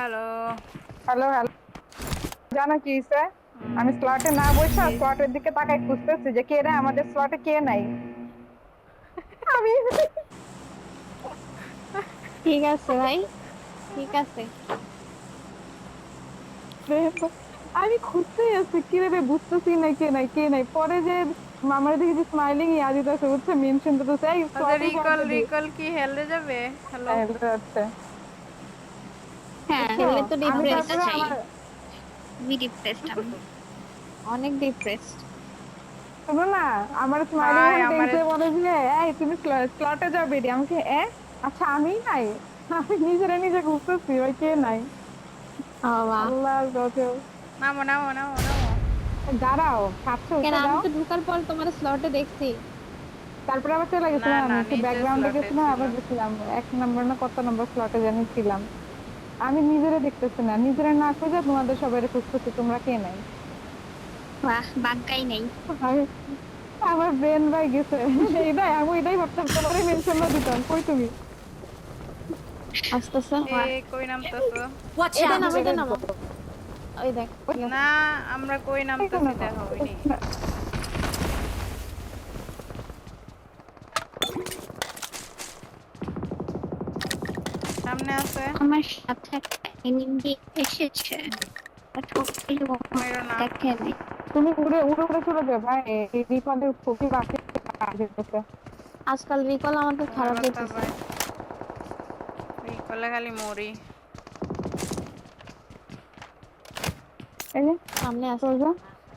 Hello. Hello, hello. জানো কি হইছে? আমি স্লটে না বইসা স্লটের দিকে তাকাই খুঁজতেছি যে কে রে আমাদের স্লটে কে নাই। আমি ঠিক আছে ভাই, ঠিক আছে। আমি খুঁজতেই আছি কি রে বুঝতেছি না কে নাই কে নাই। পরে যে মামার দিকে যে স্মাইলিং ইয়া দিতেছে বুঝছে মেনশন দিতেছে এই আচ্ছা, স্লটে রিকল যাবে দি। রিকল কি হেলে যাবে? হ্যালো। হচ্ছে হ্যাঁ, বুঝছো? খেললে তো আমি ডিপ্রেস। তারপরে চাই। আমার খুবই ডিপ্রেসড আমি। অনেক ডিপ্রেসড। শোনো না আমার স্মাইলিং ভাই এখন আমার টেক্সটে বলে যে এই তুমি স্লটে যাবে দি। আমাকে আচ্ছা আমি নাই। আমি নিজেরা নিজে খুঁজতেছি ওই কে নাই। বাবা, আল্লাহর গজব। নামো নামো নামো নামো। দাঁড়াও সাতশো কেন উঠে আমি দাও। তো ঢোকার পর তোমার স্লটে দেখছি। তারপরে আবার চলে না গেছিলাম না, আমি একটু নিচে ব্যাকগ্রাউন্ডে স্লটে গেছিলাম ছিল। আবার গেছিলাম 1 নম্বর না কত নম্বর স্লটে জানি ছিলাম। আমি নিজেরা দেখতেছি না নিজেরা না খুঁজে তোমাদের সবাই খুঁজতেছি তোমরা কে নাই। বাহ, বাগ্গাই নেই। আমি আমার ব্রেন ভাই গেছে। এটাই আমি এটাই ভাবতাম তোমারই মেনশন দিতাম কই তুমি। আসতেছে। এ কই নামতাছো? এটা নামো, এটা নামো। ওই দেখ, ঠিক না, আছে। আমরা কই নামতাছি দেখা হয়নি। সামনে আছে। আমার সাথে একটা এনিমি এসেছে, বাট হোপফুলি ও মেরো না। দেখে নাই। তুমি উড়ে উড়ে উড়ে চলে যাবে ভাই এই রিফান্ডের খুবই বাকি যেতেছে। আজকাল রিকল আমাদের তোমার খারাপ কথা যেতেছে। ভাই, রিকলে খালি মরি। এই যে সামনে আছে। চল যা